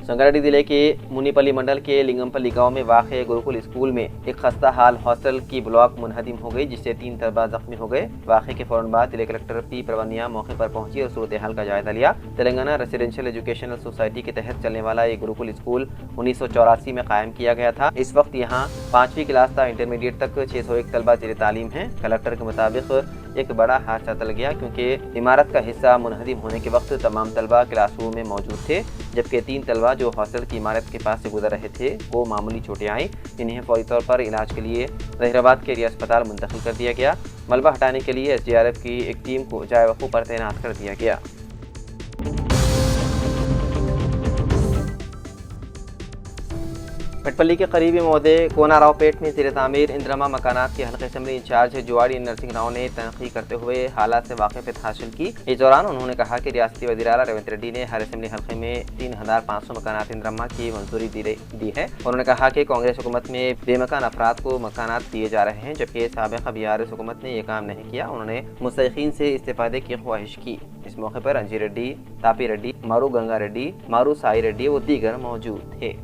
संगारेड्डी जिले के मुनीपल्ली मंडल के लिंगमपल्ली गांव में वाक़ गुरुकुल स्कूल में एक खस्ता हाल हॉस्टल की ब्लॉक मुनहदिम हो गई, जिससे 3 तलबा जख्मी हो गए। वाक़े के फौरन बाद जिले कलेक्टर पी प्रवनिया मौके पर पहुंची और सूरत हाल का जायजा लिया। तेलंगाना रेसिडेंशियल एजुकेशनल सोसाइटी के तहत चलने वाला ये गुरुकुल स्कूल 1984 में कायम किया गया था। इस वक्त यहाँ 5वीं क्लास तक इंटरमीडिएट तक 601 तलबा ज़ेर तालीम हैं। कलेक्टर के मुताबिक एक बड़ा हादसा टल गया, क्योंकि इमारत का हिस्सा मुनहदिम होने के वक्त तमाम तलबा क्लासरूम में मौजूद थे, जबकि 3 तलबा जो हॉस्टल की इमारत के पास से गुजर रहे थे वो मामूली चोटें आईं। इन्हें फौरी तौर पर इलाज के लिए जहीराबाद के एरिया अस्पताल मुंतकिल कर दिया गया। मलबा हटाने के लिए SDRF की एक टीम को जाए वक़ूफ़ पर तैनात कर दिया गया। मेटपल्ली के करीबी मौदे कोनारावपेट में ज़ेर तामीर इंद्रमा मकानात के हल्के असम्बली इंचार्ज जुआड़ी नरसिंह राव ने तनक़ीद करते हुए हालात से वाक़िफ़ियत हासिल की। इस दौरान उन्होंने कहा कि रियासती वज़ीर आला रेवंत रेड्डी ने हर असम्बली हल्के में 3500 मकानात इंद्रमा की मंजूरी दी है। उन्होंने कहा कि कांग्रेस हुकूमत में बेमकान अफराद को मकानात दिए जा रहे हैं, जबकि साबिक़ा BRS हुकूमत ने यह काम नहीं किया। उन्होंने मुस्तहिक़ीन से इस्तेफ़ादे की ख्वाहिश की। इस मौके पर अंजी रेड्डी, तापी रेड्डी, मारू गंगा रेड्डी, मारू साई रेड्डी व दीगर मौजूद थे।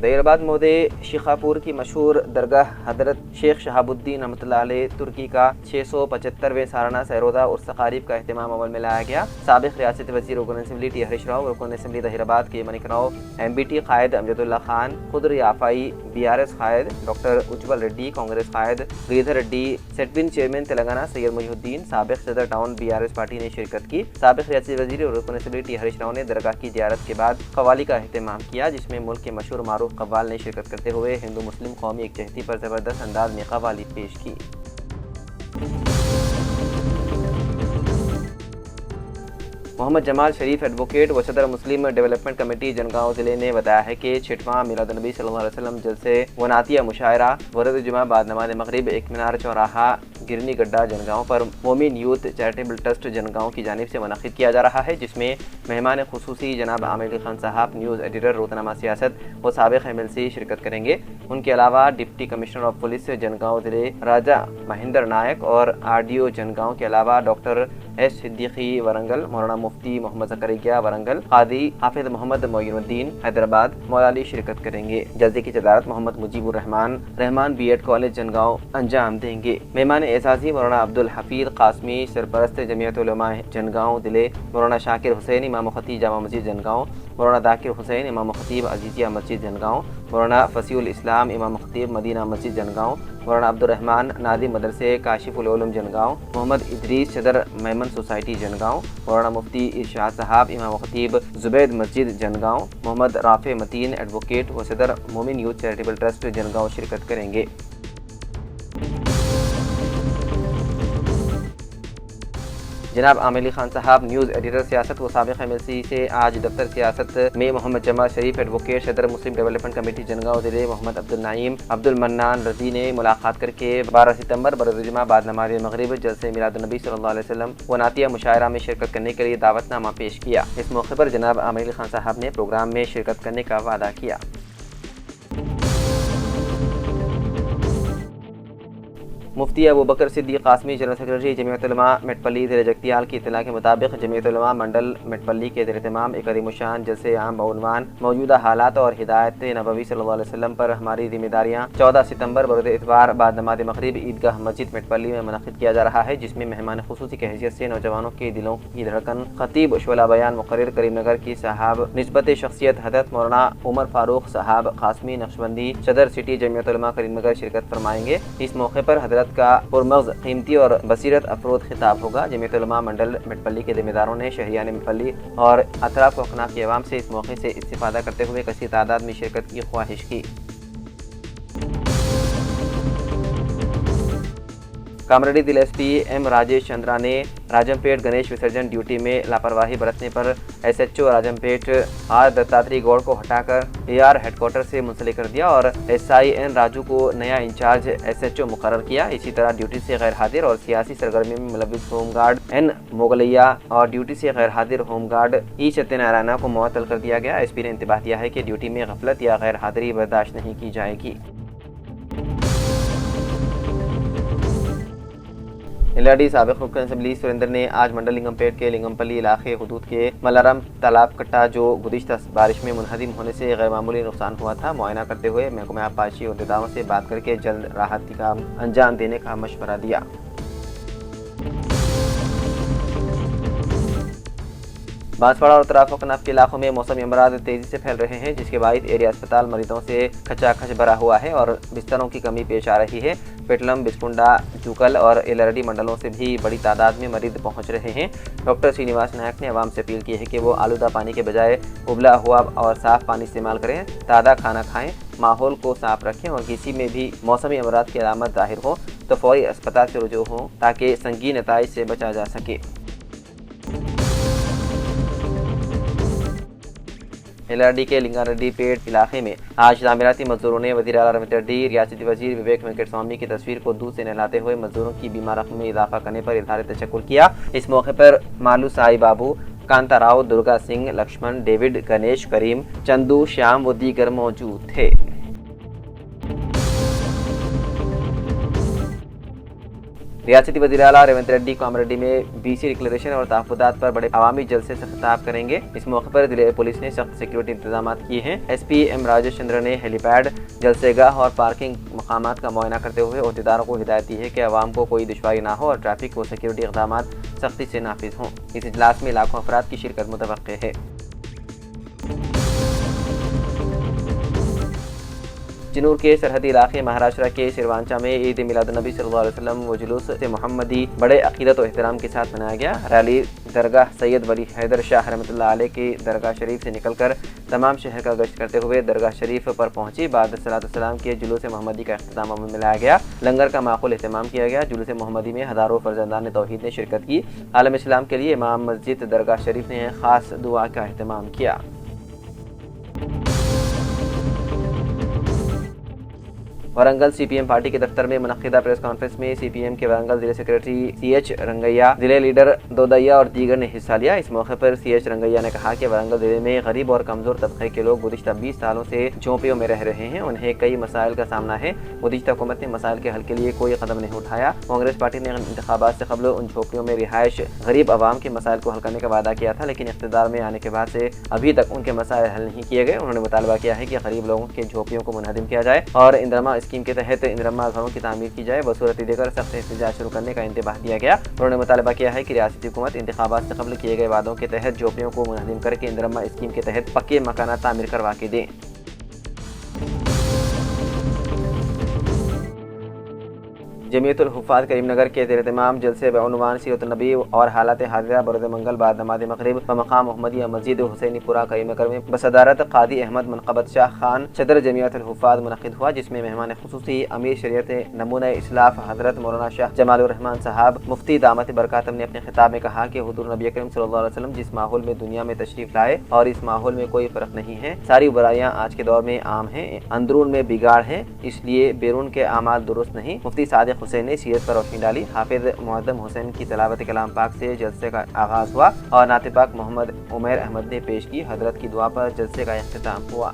जहीराबाद मौदे शिखापुर की मशहूर दरगाह हज़रत शेख शहाबुद्दीन रहमतुल्लाह अलैह तुर्की का 675वें सालाना सरोदा उर्स तकारीब का एहतमाम अमल में लाया गया। साबिक़ रियासती वज़ीर रुकन असम्बली टी हरीश राव, रुकन असम्बली जहीराबाद के मनिक राव, MBT कायद अमजदुल्ला खान, खुदरी आफाई, BRS कायद डॉक्टर उज्जवल रेड्डी, कांग्रेस कायद गिरिधर रेड्डी, सेटविन चेयरमैन तेलंगाना सैयद मुहिउद्दीन, साबिक़ सदर टाउन BRS पार्टी ने शिरकत की। साबिक़ रियासती वज़ीर और रुकन असम्बली टी हरीश राव ने दरगाह की ज़ियारत के बाद कवाली का एहतमाम किया, जिसमें मुल्क के मशहूर मारूफ कव्वाल ने शिरकत करते हुए हिंदू मुस्लिम कौमी यकजहती पर ज़बरदस्त अंदाज में कव्वाली पेश की। मोहम्मद जमाल शरीफ एडवोकेट व सदर मुस्लिम डेवलपमेंट कमेटी जनगांव ज़िले ने बताया है कि 6वां मिलादुन्नबी सल्लल्लाहु अलैहि वसल्लम जलसे व नातिया मुशायरा वरद जुमा बाद नमाज मगरिब एक मीनार चौराहा गिरनी गड्ढा जनगांव पर मोमिन यूथ चैरिटेबल ट्रस्ट जनगांव की जानिब से मुनक़िद किया जा रहा है, जिसमें मेहमान खुसूसी जनाब आमिर अली खान साहब, न्यूज़ एडिटर रोज़नामा सियासत व साबिक़ MLC शिरकत करेंगे। उनके अलावा deputy commissioner of police Jangaon ज़िले राजा महेंद्र नायक और RDO जनगांव के अलावा डॉक्टर S सिद्दीकी वरंगल, मौलाना मुफ्ती मोहम्मद ज़करिया वरंगल, कादी हाफिज मोहम्मद मोइनुद्दीन हैदराबाद मौलाली शिरकत करेंगे। जल्दी की सदारत मोहम्मद मुजीबुर रहमान B.Ed कॉलेज जनगांव अंजाम देंगे। मेहमान एजाज़ी मौलाना अब्दुल हफीज़ कासमी, सरपरस्त जमीयत उलमा जनगांव ज़िले मौलाना शाकिर हुसैन इमाम खतीब जामा मस्जिद जनगांव, मौलाना दाकिर हुसैन इमाम खतीब अजीजिया मस्जिद जनगांव, मौलाना फसीउल इस्लाम इमाम खतीब मदीना मस्जिद जनगांव, मौलाना अब्दुर्रहमान नादिम मदरसे काशिफुल उलूम जनगांव, मोहम्मद इदरीस सदर मेमन सोसाइटी जनगांव, मौलाना मुफ्ती इरशाद साहब इमाम खतीब जुबैद मस्जिद जनगांव, मोहम्मद राफे मतीन एडवोकेट व सदर मोमिन यूथ चैरिटेबल ट्रस्ट जनगांव शिरकत करेंगे। जनाब आमिर अली खान साहब, न्यूज़ एडिटर सियासत व साबिक़ MLC से आज दफ्तर सियासत में मोहम्मद जमाल शरीफ एडवोकेट सदर मुस्लिम डेवलपमेंट कमेटी जनगांव ज़िले मोहम्मद अब्दुल नईम अब्दुल मन्नान रज़ी ने मुलाकात करके 12 सितंबर बरोज़ जुमा बाद नमाज़ मगरिब जलसे मिलादुन्नबी सल्लल्लाहु अलैहि वसल्लम व नातिया मुशायरा में शिरकत करने के लिए दावतनामा पेश किया। इस मौके पर जनाब आमिर अली खान साहब ने प्रोग्राम में शिरकत करने का वादा किया। मुफ्ती अबू बकर सिद्दीक़ कासमी, जनरल सेक्रेटरी जमीयत उलमा मेटपल्ली ज़िले जगतियाल की इत्तला के मुताबिक जमीयत उलमा मंडल मेटपल्ली के ज़ेर-ए-तमाम एक अज़ीमुश्शान जलसे आम बउनवान मौजूदा हालात और हिदायत नबवी सल्लल्लाहु अलैहि वसल्लम पर हमारी जिम्मेदारियाँ 14 सितंबर बरोज़ इतवार बाद नमाज मगरिब ईदगाह मस्जिद मेटपल्ली में मुनक़िद किया जा रहा है, जिसमें मेहमान खुसूसी की हैसियत से नौजवानों के दिलों की धड़कन खतीब शुअला बयान मुक़र्रिर करीमनगर की साहब निस्बत शख्सियत हज़रत मौलाना उमर फारूक साहब कासमी नक्शबंदी सदर सिटी जमीयत उलमा करीमनगर शिरकत फरमाएंगे। इस मौके पर हज़रत का पुरमग़्ज़ कीमती और बसीरत अफरोज़ खिताब होगा। जमीयत उलमा मंडल मेटपल्ली के ज़िम्मेदारों ने शहरियान मेटपल्ली और अतराफ अखनाफ की आवाम से इस मौके से इस्तिफ़ादा करते हुए कसीर तादाद में शिरकत की ख्वाहिश की। कामरेड्डी जिला एसपी एम राजेश चंद्रा ने राजमपेट गणेश विसर्जन ड्यूटी में लापरवाही बरतने पर एसएचओ राजमपेट आर दत्तात्रेय गौड़ को हटाकर एआर हेडक्वार्टर से मुंसलिक कर दिया और एसआई एन राजू को नया इंचार्ज एसएचओ मुकर्रर किया। इसी तरह ड्यूटी से गैर हाजिर और सियासी सरगर्मी में मुलविस होमगार्ड एन मोगलैया और ड्यूटी से गैर हाजिर होमगार्ड ई सत्यनारायण को मुअत्तल कर दिया गया। एसपी ने इंतबाह दिया है कि ड्यूटी में गफलत या गैर हाजिरी बर्दाश्त नहीं की जाएगी। एलआरडी साबिक रुकन असम्बली सुरेंद्र ने आज मंडल लिंगमपेट के लिंगमपल्ली इलाके हुदूद के मलारम तालाब कट्टा जो गुज़िश्ता बारिश में मुनहदिम होने से गैर मामूली नुकसान हुआ था, मुआयना करते हुए महकमा आबपाशी अहदेदारों से बात करके जल्द राहत का अंजाम देने का मशवरा दिया। बांसवाड़ा और तराफा कनाफ के इलाकों में मौसमी अमराज तेजी से फैल रहे हैं, जिसके बायस एरिया अस्पताल मरीजों से खचाखच भरा हुआ है और बिस्तरों की कमी पेश आ रही है। पेटलम, बिस्कुंडा, जूकल और एलआरडी मंडलों से भी बड़ी तादाद में मरीज पहुंच रहे हैं। डॉक्टर श्रीनिवास नायक ने अवाम से अपील की है कि वो आलूदा पानी के बजाय उबला हुआ और साफ पानी इस्तेमाल करें, ताज़ा खाना खाएं, माहौल को साफ रखें और किसी में भी मौसमी अमराज की अलामत जाहिर हो तो फौरी अस्पताल से रुजू हों ताकि संगीन नताइज से बचा जा सके। एलआरडी के लिंगारेड्डी पेट इलाके में आज तामीराती मजदूरों ने वज़ीर आला रवंत रेड्डी, रियासती वजीर विवेक वेंकट स्वामी की तस्वीर को दूध से नहलाते हुए मजदूरों की बीमा रकम में इजाफा करने पर इजहार तशक्कुर किया। इस मौके पर मालू साई बाबू, कांता राव, दुर्गा सिंह, लक्ष्मण, डेविड, गणेश, करीम, चंदू, श्याम व दीगर मौजूद थे। रियासती वज़ीर आला रेवंत रेड्डी कामरेड्डी में बीसी डिक्लेरेशन और तहफ़्फ़ुज़ात पर बड़े अवामी जलसे से खिताब करेंगे। इस मौके पर जिले पुलिस ने सख्त सिक्योरिटी इंतजाम किए हैं। एसपी एम राजेश चंद्र ने हेलीपैड, जलसेगाह और पार्किंग मकामात का मुआयना करते हुए अहदेदारों को हिदायत दी है कि अवाम को कोई दुश्वारी ना हो और ट्रैफिक व सिक्योरिटी इक़दाम सख्ती से नाफिज हों। इस इजलास में लाखों अफराद की शिरकत मुतवक्के है। चिनूर के सरहदी इलाके महाराष्ट्र के सिरवांचा में ईद मिलादुन्नबी सल्लल्लाहु अलैहि वसल्लम व जुलूस से मोहम्मदी बड़े अकीदत और एहतराम के साथ मनाया गया। रैली दरगाह सैयद वली हैदर शाह रहमतुल्लाह अलैह की दरगाह शरीफ से निकलकर तमाम शहर का गश्त करते हुए दरगाह शरीफ पर पहुंची। बाद सलाम के जुलूस मोहम्मदी का अख्तिताम अमल में लाया गया। लंगर का माकूल एहतमाम किया गया। जुलूस मोहम्मदी में हज़ारों फर्जंदान तौहीद ने शिरकत की। आलम इस्लाम के लिए इमाम मस्जिद दरगाह शरीफ ने खास दुआ का एहतमाम किया। वरंगल सीपीएम पार्टी के दफ्तर में मुनक्किदा प्रेस कॉन्फ्रेंस में सीपीएम के वरंगल जिले सेक्रेटरी सीएच रंगैया, जिले लीडर दोदैया और दीगर ने हिस्सा लिया। इस मौके पर सीएच रंगैया ने कहा कि वरंगल जिले में गरीब और कमजोर तबके के लोग गुज़िश्ता 20 सालों से झोंपड़ियों में रह रहे हैं। उन्हें कई मसाइल का सामना है। गुज़िश्ता हुकूमत ने मसाइल के हल के लिए कोई कदम नहीं उठाया। कांग्रेस पार्टी ने इंतखाबात से कबल उन झोंपड़ियों में रिहाइश गरीब आवाम के मसाइल को हल करने का वादा किया था, लेकिन इख्तिदार में आने के बाद से अभी तक उनके मसाइल हल नहीं किए गए। उन्होंने मुतालबा किया है कि गरीब लोगों के झोंपड़ियों को मुनहदिम किया जाए और इंदिरमा स्कीम के तहत इंदिरमा घरों की तामीर की जाए। बसूरती देकर सख्त एहतजाज शुरू करने का इंतबाह दिया गया। उन्होंने मुतालबा किया है कि रियासती हुकूमत इंतखाबात से कबल किए गए वादों के तहत झोंपड़ियों को मुनहदिम करके इंदिरमा स्कीम के तहत पक्के मकान तामीर करवा के दें। जमीयतुल हुफ़ाज़ करीमनगर के ज़ेर-ए-इत्माम जलसे बउनवान सीरत नबी और हालात हाज़िरा बरोज़ मंगल बाद नमाज़ मग़रिब व मक़ाम मोहम्मदिया मस्जिद हुसैनीपुरा करीमनगर में बसदारत क़ादी अहमद मनक़बत शाह खान सदर जमीयतुल हुफ़ाज़ मुनक़िद हुआ, जिसमें मेहमान ख़ुसूसी अमीर शरीयत नमूना इस्लाफ़ हज़रत मौलाना शाह जमालुर रहमान साहब मुफ्ती दामत बरकातम ने अपने खिताब में कहा कि हुज़ूर नबी अकरम सल्लल्लाहु अलैहि वसल्लम जिस माहौल में दुनिया में तशरीफ़ लाए और इस माहौल में कोई फ़र्क नहीं है। सारी बुराइयाँ आज के दौर में आम हैं, अंदरून में बिगाड़ है, इसलिए बैरून के आमाल दुरुस्त नहीं। मुफ्ती सादिक हुसैन ने सीरत पर रोशनी डाली। हाफिज मुअद्दम हुसैन की तिलावत कलाम पाक से जलसे का आगाज हुआ और नातिब पाक मोहम्मद उमैर अहमद ने पेश की। हजरत की दुआ पर जलसे का इख्तिताम हुआ।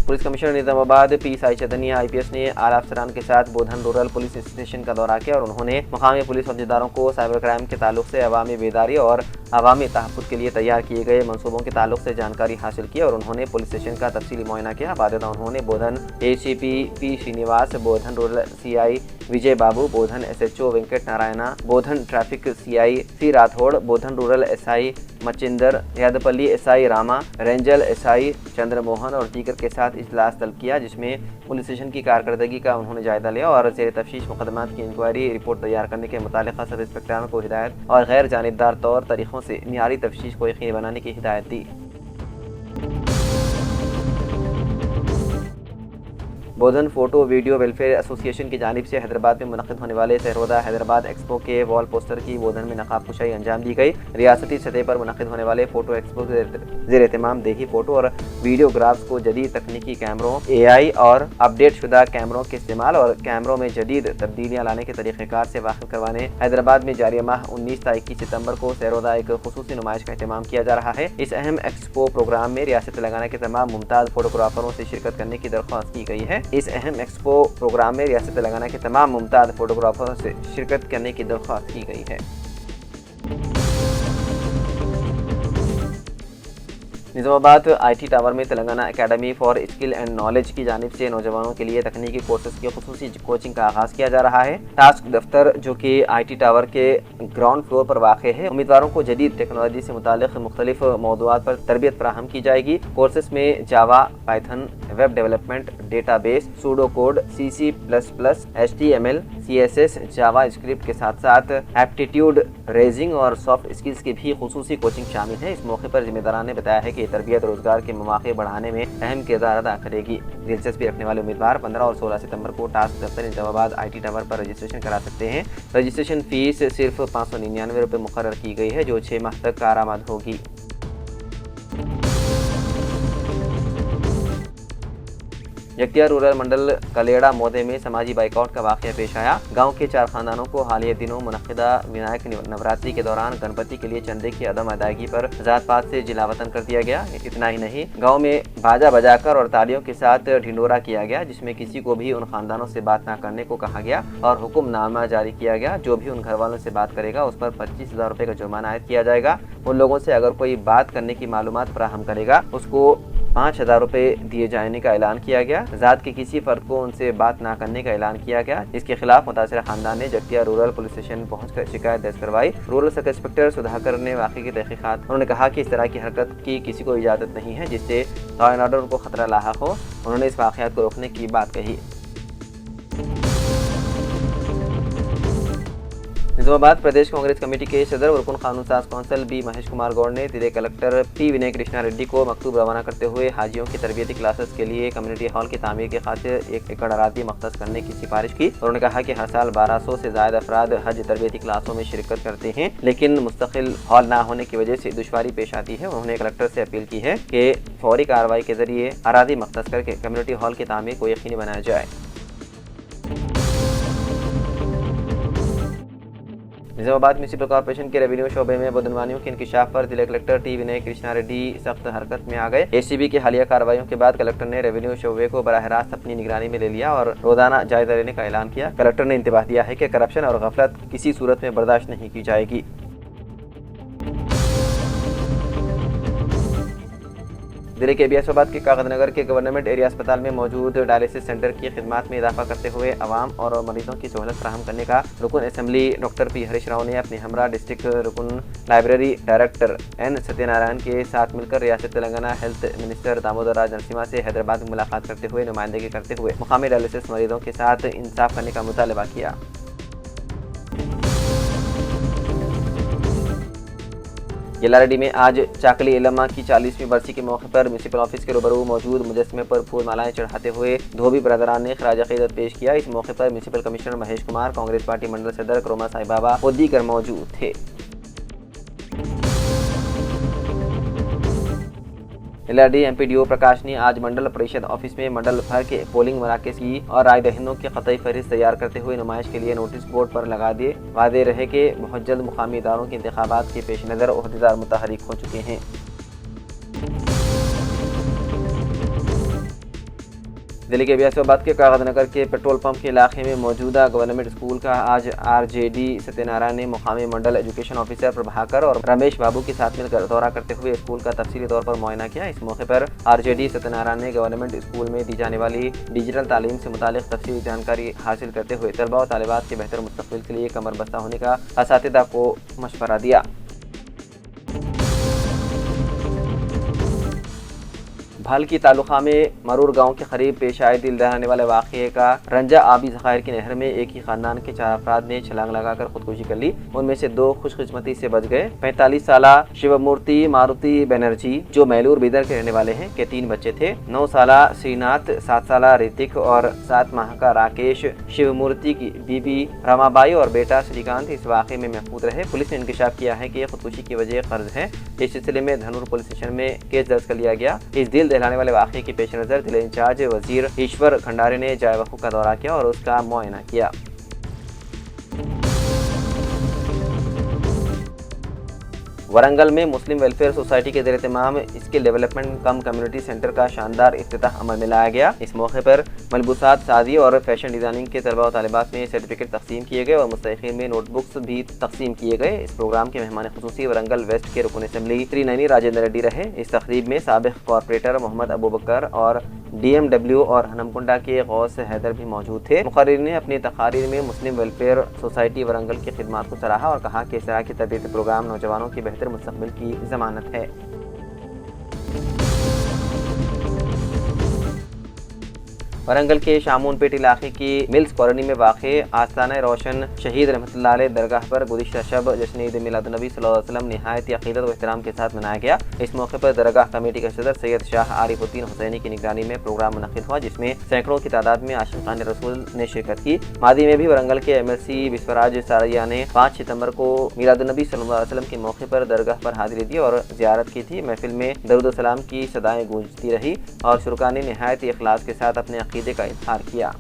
Police commissioner Nizamabad P Sai Chadaniya IPS ने आला अफसरान के साथ बोधन रूरल पुलिस स्टेशन का दौरा किया और उन्होंने मकामी पुलिस अहदेदारों को साइबर क्राइम के ताल्लुक से अवामी बेदारी और अवामी तहफ़्फ़ुज़ के लिए तैयार किए गए मनसूबों के ताल्लुक से जानकारी हासिल की और उन्होंने पुलिस स्टेशन का तफसीली मुआयना किया। बाद उन्होंने Bodhan ACP P Srinivas, Bodhan rural CI Vijay Babu, Bodhan SHO Venkat Narayana, Bodhan traffic CI C Rathod, Bodhan rural SI Machinder, Yadpalli SI Rama, Renjal SI Chandramohan और दीगर के साथ इजलास तलब किया, जिसमें पुलिस स्टेशन की कारकर्दगी का उन्होंने जायजा लिया और ज़ेर तफ्तीश मुकदमात की इंक्वायरी रिपोर्ट तैयार करने के मुतालिका सब इंस्पेक्टरों को हिदायत और गैर जानिबदार तौर तरीक़ों से मियारी तफ्तीश को यकीनी बनाने की हिदायत दी। बोधन फोटो वीडियो वेलफेयर एसोसिएशन की जानिब से हैदराबाद में मुनक़िद होने वाले सहरोदा हैदराबाद एक्सपो के वॉल पोस्टर की बोधन में नकाब कुशाई अंजाम दी गई। रियासती सतह पर मुनक़िद होने वाले फोटो एक्सपो के ज़ेर एहतमाम देही फोटो और वीडियोग्राफ्स को जदीद तकनीकी कैमरों, AI और अपडेट शुदा कैमरों के इस्तेमाल और कैमरों में जदीद तब्दीलियाँ लाने के तरीक़ेकार से वाकिफ़ करवाने हैदराबाद में जारी माह 19 ता 21 सितम्बर को सहरोदा एक खुसूसी नुमाइश का एहतमाम किया जा रहा है। इस अहम एक्सपो प्रोग्राम में रियासत तेलंगाना के तमाम मुमताज़ फोटोग्राफरों से शिरकत करने की दरख्वास्त की गई है। इस अहम एक्सपो प्रोग्राम में रियासत तेलंगाना के तमाम मुमताज़ फोटोग्राफरों से शिरकत करने की दरख्वास्त की गई है। निज़ामाबाद IT टावर में Telangana academy for skill and knowledge की जानिब से नौजवानों के लिए तकनीकी कोर्सेज की खुसूसी कोचिंग का आगाज़ किया जा रहा है। टास्क दफ्तर जो कि IT टावर के ग्राउंड फ्लोर पर वाक़ है, उम्मीदवारों को जदीद टेक्नोलॉजी से मुतालिक मुख्तलिफ मौदूआत पर तरबियत फराहम की जाएगी। कोर्सेज में Java, Python, web development, database, pseudo code, CC++, HTML, CSS, JavaScript के साथ साथ एप्टीट्यूड रेजिंग और सॉफ्ट स्किल्स की भी खुसूसी कोचिंग शामिल है। इस मौके पर जिम्मेदारान ने बताया है कि तरबियत रोजगार के मौके बढ़ाने में अहम किरदार अदा करेगी। दिलचस्पी रखने वाले उम्मीदवार 15 और 16 सितंबर को टास्क दफ्तर निज़ामाबाद IT टावर पर रजिस्ट्रेशन करा सकते हैं। रजिस्ट्रेशन फीस सिर्फ 599 रुपये मुकर्रर की गई है, जो 6 माह तक कारआमद होगी। जगतिया रूरल मंडल कलेड़ा मोदे में समाजी बाइकआउट का वाक़या पेश आया। गांव के 4 खानदानों को हालिया दिनों मुनक़िदा विनायक नवरात्रि के दौरान गणपति के लिए चंदे की अदम अदायगी पर ज़ात पात से जिलावतन कर दिया गया। इतना ही नहीं, गांव में बाजा बजाकर और तालियों के साथ ढिंडोरा किया गया, जिसमें किसी को भी उन खानदानों से बात न करने को कहा गया और हुक्मनामा जारी किया गया। जो भी उन घर वालों से बात करेगा उस पर 25,000 रुपये का जुर्माना आयद किया जाएगा। उन लोगों से अगर कोई बात करने की मालूमात फराहम करेगा उसको 5,000 रुपये दिए जाने का ऐलान किया गया। ज़ात के किसी फर्द को उनसे बात ना करने का ऐलान किया गया। इसके खिलाफ मुतासिर खानदान ने जगतिया रूरल पुलिस स्टेशन पहुंचकर शिकायत दर्ज करवाई। रूरल सब इंस्पेक्टर सुधाकर ने वाक़े की तहकीकात। उन्होंने कहा कि इस तरह की हरकत की किसी को इजाज़त नहीं है जिससे लॉ एंड ऑर्डर को खतरा लाहक हो। उन्होंने इस वाक़यात को रोकने की बात कही। निज़ामाबाद प्रदेश कांग्रेस कमेटी के सदर और रुकन कानून साज कौंसल B महेश कुमार गौड़ ने जिले कलेक्टर P विनय कृष्णा रेड्डी को मकतूब रवाना करते हुए हाजियों की तरबियती क्लासेस के लिए कम्युनिटी हॉल की तामीर के खातिर 1 एकड़ अरादी मख्तस करने की सिफारिश की। उन्होंने कहा कि हर साल 1200 से ज़्यादा अफराद हज तरबियती क्लासों में शिरकत करते हैं, लेकिन मुस्तकिल हॉल ना होने की वजह से दुश्वारी पेश आती है। उन्होंने कलेक्टर से अपील की है कि फौरी कार्रवाई के जरिए अरादी मख्तस करके कम्युनिटी हॉल की तामीर को यकीनी बनाया जाए। निज़ामाबाद म्यूनसिपल कॉर्पोरेशन के रेवेन्यू शोबे में बदनवानियों के इंकिशाफ पर जिला कलेक्टर T विनय कृष्णा रेड्डी सख्त हरकत में आ गए। ACB की हालिया कार्रवाइयों के बाद कलेक्टर ने रेवेन्यू शोबे को बराह रास्त अपनी निगरानी में ले लिया और रोजाना जायजा लेने का ऐलान किया। कलेक्टर ने इंतबाह दिया है कि करप्शन और गफलत किसी सूरत में बर्दाश्त नहीं की जाएगी। जिले के बियासोबाद के कागजनगर के गवर्नमेंट एरिया अस्पताल में मौजूद डायलिसिस सेंटर की खिदमात में इजाफा करते हुए अवाम और मरीजों की सहूलत फराहम करने का रुकन assembly doctor P Harish Rao ने अपने हमरा डिस्ट्रिक्ट रुकन लाइब्रेरी डायरेक्टर N सत्यनारायण के साथ मिलकर रियासत तेलंगाना हेल्थ मिनिस्टर दामोदर राज नरसिम्हा से हैदराबाद में मुलाकात करते हुए नुमाइंदगी करते हुए मुकामी डायलिसिस मरीजों के साथ इंसाफ करने का मुतालबा किया। येलारेड्डी में आज चाकली इलमा की 40वीं बरसी के मौके पर म्यूनसिपल ऑफिस के रूबरू मौजूद मुजस्मे पर फूल मालाएं चढ़ाते हुए धोबी बरदरान ने खराज अकीदत पेश किया। इस मौके पर municipal commissioner Mahesh Kumar, Congress party mandal सदर करोमा साई बाबा और दीगर मौजूद थे। येलारेड्डी MPDO प्रकाश ने आज मंडल परिषद ऑफिस में मंडल भर के पोलिंग मराकज की और राय दहिंदों की कतई फहरिस्त तैयार करते हुए नुमाइश के लिए नोटिस बोर्ड पर लगा दिए। वादे रहे कि बहुत जल्द मुकामी इदारों के इंतखाबात के पेश नज़र ओहदेदार मुतहरिक हो चुके हैं। दिल्ली के बियासोबाद के कागजनगर के पेट्रोल पंप के इलाके में मौजूदा गवर्नमेंट स्कूल का आज RJD सत्यनारायण ने मुकामी मंडल एजुकेशन ऑफिसर प्रभाकर और रमेश बाबू के साथ मिलकर दौरा करते हुए स्कूल का तफसीली तौर पर मुआयना किया। इस मौके पर RJD सत्यनारायण ने गवर्नमेंट स्कूल में दी जाने वाली डिजिटल तालीम से मुतालिक तफसीली जानकारी हासिल करते हुए तलबा और तालिबात के बेहतर मुस्तकबिल के लिए कमर बस्ता होने का असातिज़ा को मशवरा दिया। भल की तालुका में मरूर गांव के करीब पेश आए दिल दहलाने वाले वाक़े का रंजा आबी ज़खायर की नहर में एक ही खानदान के 4 अफराद ने छलांग लगाकर खुदकुशी कर ली। उनमें से 2 खुशकिस्मती से बच गए। 45 साला शिवमूर्ति मारुति बनर्जी जो मैलूर बीदर के रहने वाले हैं के 3 बच्चे थे। 9 साला श्रीनाथ, 7 साला ऋतिक और 7 माह का राकेश शिवमूर्ति की बीबी रमाबाई और बेटा श्रीकांत इस वाक़े में महफूज रहे। पुलिस ने इंकशाफ किया है कि खुदकुशी की वजह कर्ज है। इस सिलसिले में धनूर पुलिस स्टेशन में केस दर्ज कर लिया गया। इस दिल दहलाने वाले वाक़े के पेश नज़र जिला इंचार्ज वजीर ईश्वर खंडारे ने जाए वक़ूफ़ का दौरा किया और उसका मुआयना किया। वरंगल में मुस्लिम वेलफेयर सोसाइटी के ज़ेर-ए-तमाम स्किल डेवलपमेंट कम कम्युनिटी सेंटर का शानदार इफ्तिताह अमल में लाया गया। इस मौके पर मलबूसात साजी और फैशन डिज़ाइनिंग के तलबा और तालिबात में सर्टिफिकेट तकसीम किए गए और मुस्तहिक़ीन में नोटबुक्स भी तकसीम किए गए। इस प्रोग्राम के मेहमान खुसूसी वरंगल वेस्ट के रुकन असम्बली त्रिनयनी राजेंद्र रेड्डी रहे। इस तकरीब में साबिक़ कॉरपोरेटर मोहम्मद अबूबकर और DMW और हनमकुंडा के गौस हैदर भी मौजूद थे। मुक़र्रिरीन ने अपनी तक़ारीर में मुस्लिम वेलफेयर सोसाइटी वरंगल की खिदमात को सराहा और कहा कि इस तरह की तरबियती प्रोग्राम नौजवानों की बेहतर मुस्तक़बिल की ज़मानत है। वरंगल के शामूनपेट इलाके की मिल्स कॉलोनी में वाक़े आस्ताना रोशन शहीद रहमतुल्लाह अलैह दरगाह पर गुज़िश्ता शब जश्न ईद मिलादुन्नबी सल्लल्लाहु अलैहि वसल्लम निहायत अक़ीदत व एहतराम के साथ मनाया गया। इस मौके पर दरगाह कमेटी के सदर सैयद शाह आरिफुद्दीन हुसैनी की निगरानी में प्रोग्राम मुनक़िद हुआ, जिसमें सैकड़ों की तादाद में आशिक़ान रसूल ने शिरकत की। मादी में भी वरंगल के MLC विश्वराज सारिया ने 5 सितंबर को मिलादुन्नबी सल्लल्लाहु अलैहि वसल्लम के मौके पर दरगाह पर हाज़िरी दी और ज़ियारत की थी। महफिल में दरूद सलाम की सदाएँ गूंजती रही और शुरका ने निहायत इखलास के साथ अपने अक़ीदे का इज़हार किया।